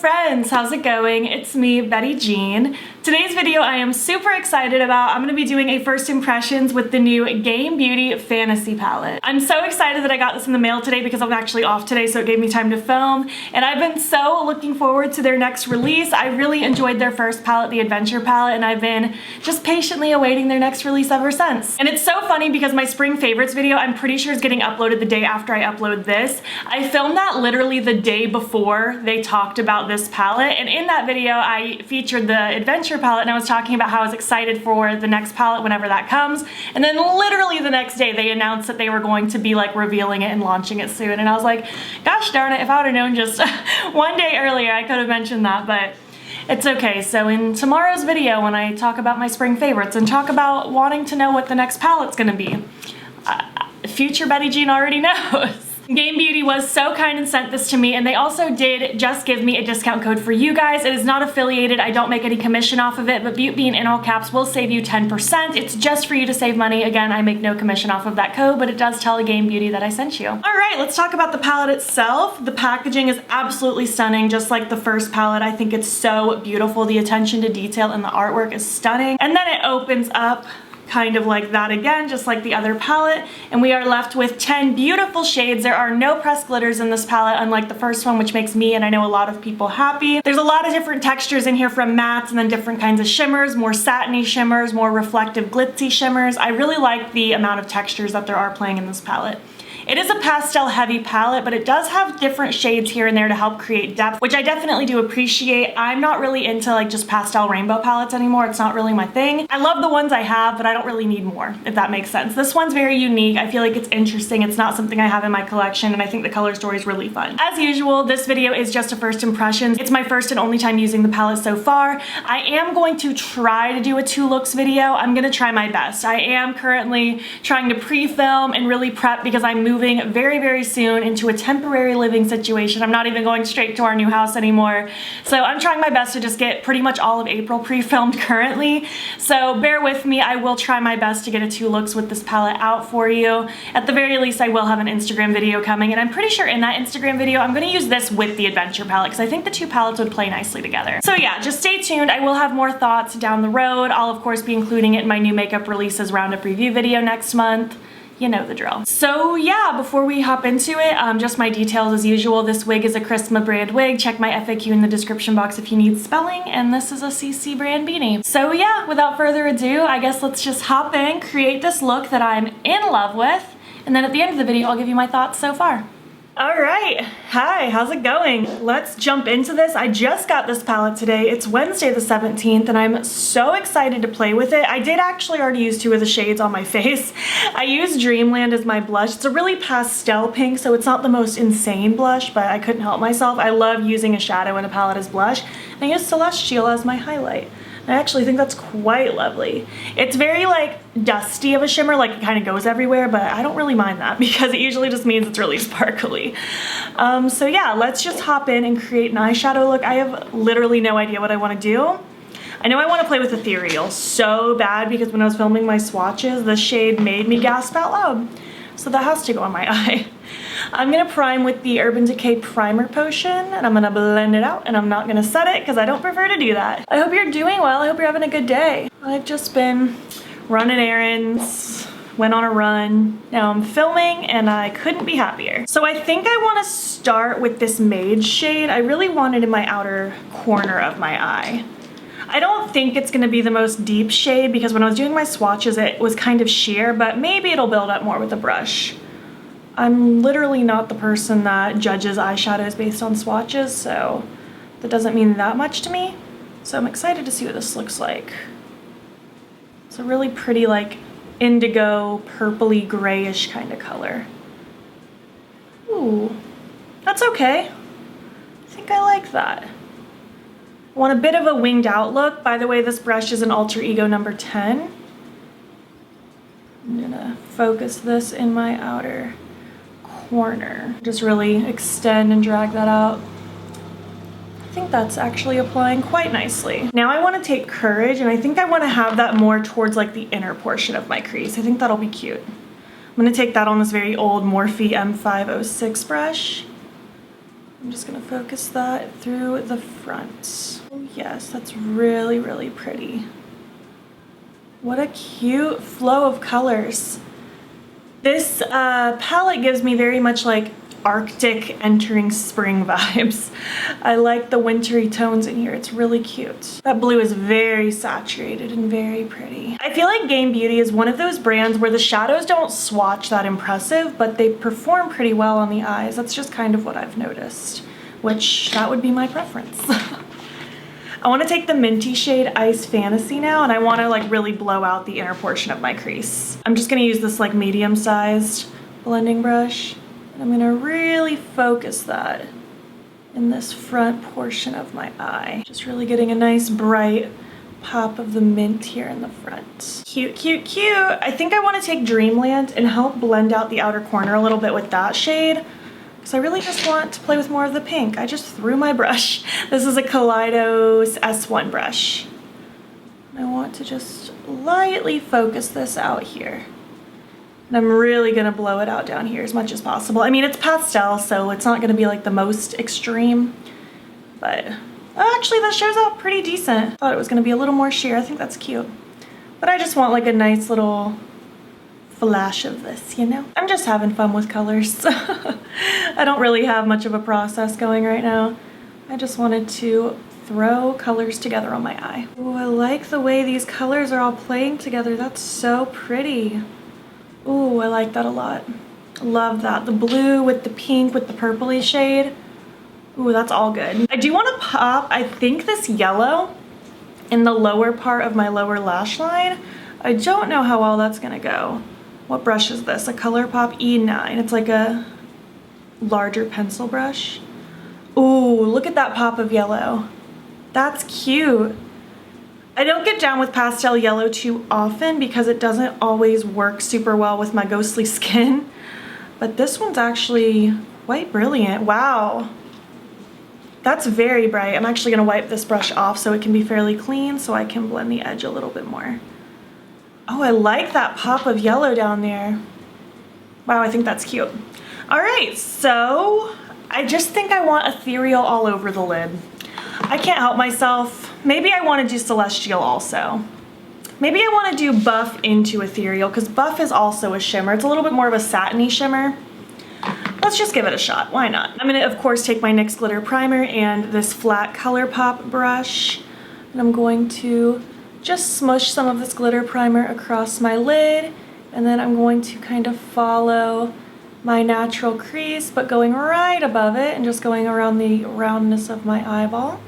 friends, how's it going? It's me, Betty Jean. Today's video I am super excited about. I'm going to be doing a first impressions with the new Game Beauty Fantasy Palette. I'm so excited that I got this in the mail today because I'm actually off today, so it gave me time to film, and I've been so looking forward to their next release. I really enjoyed their first palette, the Adventure palette, and I've been just patiently awaiting their next release ever since. And it's so funny because my spring favorites video, I'm pretty sure is getting uploaded the day after I upload this. I filmed that literally the day before they talked about this palette, and in that video I featured the Adventure palette and I was talking about how I was excited for the next palette whenever that comes, and then literally the next day they announced that they were going to be like revealing it and launching it soon, and I was like, gosh darn it, if I would have known just one day earlier I could have mentioned that, but it's okay. So in tomorrow's video when I talk about my spring favorites and talk about wanting to know what the next palette's gonna be, future Betty Jean already knows. Game Beauty was so kind and sent this to me, and they also did just give me a discount code for you guys. It is not affiliated, I don't make any commission off of it, but Beautbean in all caps will save you 10%. It's just for you to save money. Again, I make no commission off of that code, but it does tell Game Beauty that I sent you. All right, let's talk about the palette itself. The packaging is absolutely stunning, just like the first palette. I think it's so beautiful. The attention to detail and the artwork is stunning. And then it opens up kind of like that again, just like the other palette, and we are left with 10 beautiful shades. There are no pressed glitters in this palette, unlike the first one, which makes me and I know a lot of people happy. There's a lot of different textures in here, from mattes and then different kinds of shimmers, more satiny shimmers, more reflective glitzy shimmers. I really like the amount of textures that there are playing in this palette. It is a pastel heavy palette, but it does have different shades here and there to help create depth, which I definitely do appreciate. I'm not really into like just pastel rainbow palettes anymore. It's not really my thing. I love the ones I have, but I don't really need more, if that makes sense. This one's very unique. I feel like it's interesting. It's not something I have in my collection, and I think the color story is really fun. As usual, this video is just a first impressions. It's my first and only time using the palette so far. I am going to try to do a 2 looks video. I'm gonna try my best. I am currently trying to pre-film and really prep because I'm moving very, very soon into a temporary living situation. I'm not even going straight to our new house anymore. So I'm trying my best to just get pretty much all of April pre-filmed currently. So bear with me. I will try my best to get a 2 looks with this palette out for you. At the very least, I will have an Instagram video coming, and I'm pretty sure in that Instagram video, I'm gonna use this with the Adventure palette because I think the 2 palettes would play nicely together. So yeah, just stay tuned. I will have more thoughts down the road. I'll of course be including it in my new makeup releases roundup review video next month. You know the drill. So yeah, before we hop into it, just my details as usual. This wig is a Christma brand wig. Check my FAQ in the description box if you need spelling, and this is a CC brand beanie. So yeah, without further ado, I guess let's just hop in, create this look that I'm in love with, and then at the end of the video, I'll give you my thoughts so far. All right, hi, how's it going? Let's jump into this. I just got this palette today. It's Wednesday the 17th, and I'm so excited to play with it. I did actually already use 2 of the shades on my face. I used Dreamland as my blush. It's a really pastel pink, so it's not the most insane blush, but I couldn't help myself. I love using a shadow in a palette as blush. And I used Celestial as my highlight. I actually think that's quite lovely. It's very like dusty of a shimmer, like it kind of goes everywhere, but I don't really mind that because it usually just means it's really sparkly. So yeah, let's just hop in and create an eyeshadow look. I have literally no idea what I want to do. I know I want to play with Ethereal so bad because when I was filming my swatches, the shade made me gasp out loud. So that has to go on my eye. I'm gonna prime with the Urban Decay Primer Potion, and I'm gonna blend it out, and I'm not gonna set it because I don't prefer to do that. I hope you're doing well. I hope you're having a good day. I've just been running errands, went on a run. Now I'm filming, and I couldn't be happier. So I think I want to start with this Mage shade. I really want it in my outer corner of my eye. I don't think it's gonna be the most deep shade because when I was doing my swatches, it was kind of sheer, but maybe it'll build up more with the brush. I'm literally not the person that judges eyeshadows based on swatches, so that doesn't mean that much to me. So I'm excited to see what this looks like. It's a really pretty, like, indigo, purpley, grayish kind of color. Ooh, that's okay. I think I like that. Want a bit of a winged out look. By the way, this brush is an Alter Ego number 10. I'm gonna focus this in my outer corner. Just really extend and drag that out. I think that's actually applying quite nicely. Now I want to take Courage, and I think I want to have that more towards like the inner portion of my crease. I think that'll be cute. I'm gonna take that on this very old Morphe M506 brush. I'm just gonna focus that through the front. Oh yes, that's really, really pretty. What a cute flow of colors. This palette gives me very much like Arctic entering spring vibes. I like the wintry tones in here. It's really cute. That blue is very saturated and very pretty. I feel like Game Beauty is one of those brands where the shadows don't swatch that impressive, but they perform pretty well on the eyes. That's just kind of what I've noticed, which that would be my preference. I want to take the minty shade Ice Fantasy now, and I want to like really blow out the inner portion of my crease. I'm just going to use this like medium-sized blending brush. I'm gonna really focus that in this front portion of my eye. Just really getting a nice bright pop of the mint here in the front. Cute, cute, cute. I think I wanna take Dreamland and help blend out the outer corner a little bit with that shade, because I really just want to play with more of the pink. I just threw my brush. This is a Kaleidos S1 brush. I want to just lightly focus this out here. And I'm really gonna blow it out down here as much as possible. I mean, it's pastel, so it's not gonna be like the most extreme, but actually that shows up pretty decent. Thought it was gonna be a little more sheer. I think that's cute. But I just want like a nice little flash of this, you know? I'm just having fun with colors. I don't really have much of a process going right now. I just wanted to throw colors together on my eye. Oh, I like the way these colors are all playing together. That's so pretty. Ooh, I like that a lot. Love that. The blue with the pink with the purpley shade. Ooh, that's all good. I do want to pop, I think, this yellow in the lower part of my lower lash line. I don't know how well that's gonna go. What brush is this? A Colourpop E9. It's like a larger pencil brush. Ooh, look at that pop of yellow. That's cute. I don't get down with pastel yellow too often because it doesn't always work super well with my ghostly skin, but this one's actually quite brilliant. Wow, that's very bright. I'm actually gonna wipe this brush off so it can be fairly clean so I can blend the edge a little bit more. Oh, I like that pop of yellow down there. Wow, I think that's cute. All right, so I just think I want ethereal all over the lid. I can't help myself. Maybe I want to do Celestial also. Maybe I want to do Buff into Ethereal because Buff is also a shimmer. It's a little bit more of a satiny shimmer. Let's just give it a shot. Why not? I'm going to, of course, take my NYX Glitter Primer and this flat Colourpop brush. And I'm going to just smush some of this glitter primer across my lid. And then I'm going to kind of follow my natural crease, but going right above it and just going around the roundness of my eyeball.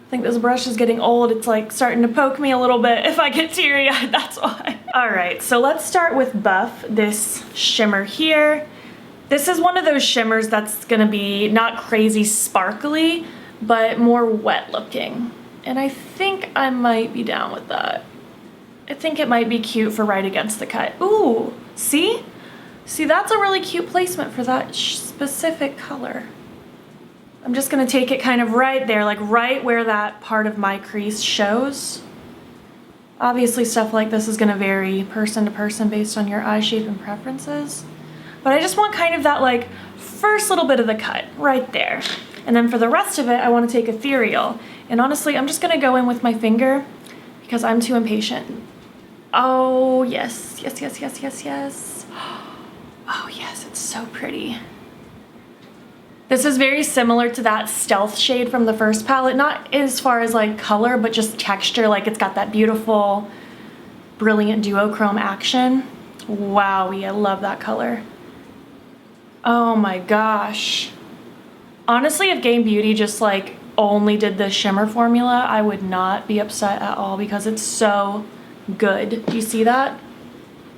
I think this brush is getting old. It's like starting to poke me a little bit. If I get teary-eyed, that's why. All right, so let's start with Buff, this shimmer here. This is one of those shimmers that's gonna be not crazy sparkly, but more wet looking. And I think I might be down with that. I think it might be cute for right against the cut. Ooh, see? See, that's a really cute placement for that specific color. I'm just gonna take it kind of right there, like right where that part of my crease shows. Obviously stuff like this is gonna vary person to person based on your eye shape and preferences. But I just want kind of that like first little bit of the cut right there. And then for the rest of it, I wanna take Ethereal. And honestly, I'm just gonna go in with my finger because I'm too impatient. Oh, yes, yes, yes, yes, yes, yes. Oh yes, it's so pretty. This is very similar to that Stealth shade from the first palette, not as far as like color, but just texture. Like it's got that beautiful, brilliant duochrome action. Wowie, I love that color. Oh my gosh. Honestly, if Game Beauty just like only did the shimmer formula, I would not be upset at all because it's so good. Do you see that?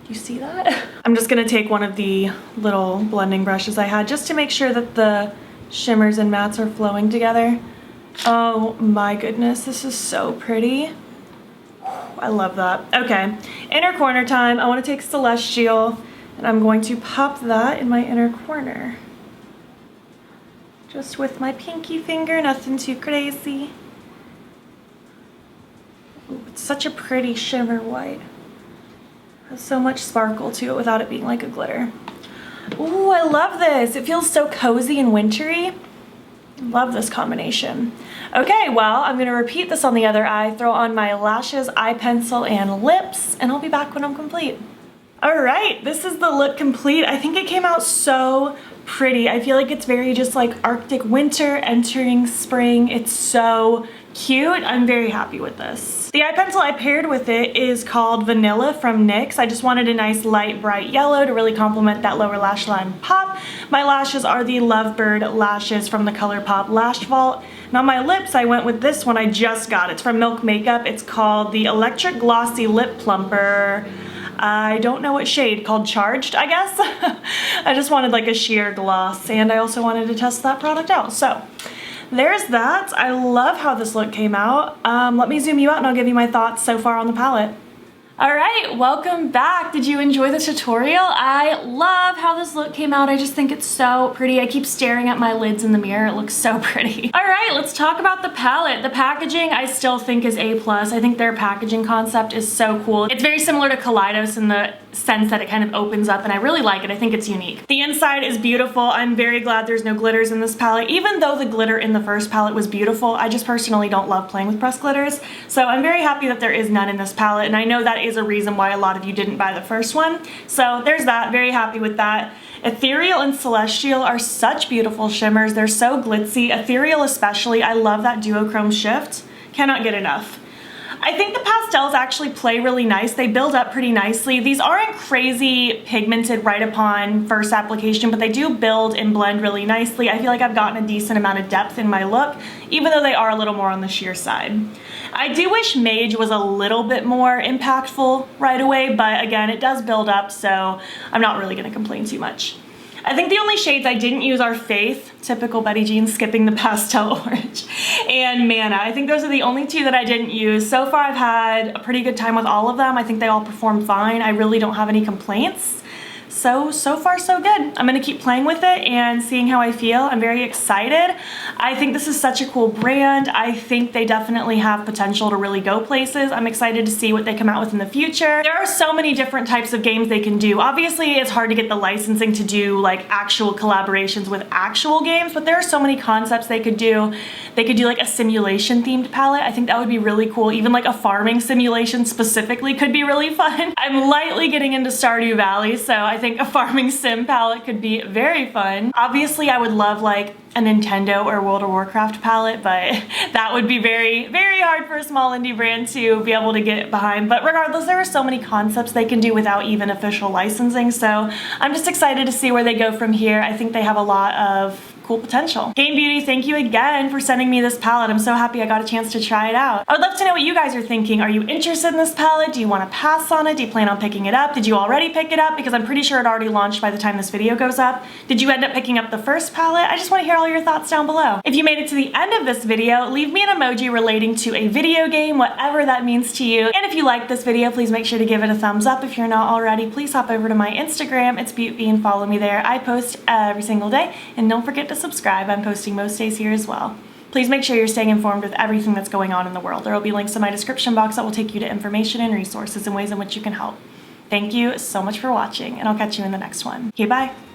You see that? I'm just gonna take one of the little blending brushes I had just to make sure that the shimmers and mattes are flowing together. Oh my goodness, this is so pretty. I love that. Okay, inner corner time. I wanna take Celestial and I'm going to pop that in my inner corner. Just with my pinky finger, nothing too crazy. Ooh, it's such a pretty shimmer white. Has so much sparkle to it without it being like a glitter. Ooh, I love this. It feels so cozy and wintry. Love this combination. Okay, well, I'm gonna repeat this on the other eye, throw on my lashes, eye pencil, and lips, and I'll be back when I'm complete. All right, this is the look complete. I think it came out so pretty. I feel like it's very just like Arctic winter entering spring. It's so cute. I'm very happy with this. The eye pencil I paired with it is called Vanilla from NYX. I just wanted a nice light bright yellow to really complement that lower lash line pop. My lashes are the Lovebird Lashes from the Colourpop Lash Vault. And on my lips I went with this one I just got. It's from Milk Makeup. It's called the Electric Glossy Lip Plumper. I don't know what shade, called Charged, I guess. I just wanted like a sheer gloss, and I also wanted to test that product out. So there's that. I love how this look came out. Let me zoom you out and I'll give you my thoughts so far on the palette. All right, welcome back. Did you enjoy the tutorial? I love how this look came out. I just think it's so pretty. I keep staring at my lids in the mirror. It looks so pretty. All right, let's talk about the palette. The packaging I still think is A+. I think their packaging concept is so cool. It's very similar to Kaleidos in the sense that it kind of opens up, and I really like it. I think it's unique. The inside is beautiful. I'm very glad there's no glitters in this palette. Even though the glitter in the first palette was beautiful, I just personally don't love playing with pressed glitters. So I'm very happy that there is none in this palette, and I know that is a reason why a lot of you didn't buy the first one. So there's that. Very happy with that. Ethereal and Celestial are such beautiful shimmers. They're so glitzy. Ethereal especially. I love that duochrome shift. Cannot get enough. I think the pastels actually play really nice. They build up pretty nicely. These aren't crazy pigmented right upon first application, but they do build and blend really nicely. I feel like I've gotten a decent amount of depth in my look, even though they are a little more on the sheer side. I do wish Mage was a little bit more impactful right away, but again, it does build up, so I'm not really gonna complain too much. I think the only shades I didn't use are Faith, typical Betty Jean, skipping the pastel orange, and Manna. I think those are the only two that I didn't use. So far I've had a pretty good time with all of them. I think they all perform fine. I really don't have any complaints. So far so good. I'm gonna keep playing with it and seeing how I feel. I'm very excited. I think this is such a cool brand. I think they definitely have potential to really go places. I'm excited to see what they come out with in the future. There are so many different types of games they can do. Obviously, it's hard to get the licensing to do like actual collaborations with actual games, but there are so many concepts they could do. They could do like a simulation themed palette. I think that would be really cool. Even like a farming simulation specifically could be really fun. I'm lightly getting into Stardew Valley, so I think a farming sim palette could be very fun. Obviously, I would love like a Nintendo or World of Warcraft palette, but that would be very, very hard for a small indie brand to be able to get behind. But regardless, there are so many concepts they can do without even official licensing, so I'm just excited to see where they go from here. I think they have a lot of cool potential. Game Beauty, thank you again for sending me this palette. I'm so happy I got a chance to try it out. I would love to know what you guys are thinking. Are you interested in this palette? Do you want to pass on it? Do you plan on picking it up? Did you already pick it up? Because I'm pretty sure it already launched by the time this video goes up. Did you end up picking up the first palette? I just want to hear all your thoughts down below. If you made it to the end of this video, leave me an emoji relating to a video game, whatever that means to you. And if you liked this video, please make sure to give it a thumbs up. If you're not already, please hop over to my Instagram. It's Beautbean. Follow me there. I post every single day. And don't forget to subscribe. I'm posting most days here as well. Please make sure you're staying informed with everything that's going on in the world. There will be links in my description box that will take you to information and resources and ways in which you can help. Thank you so much for watching, and I'll catch you in the next one. Okay, bye.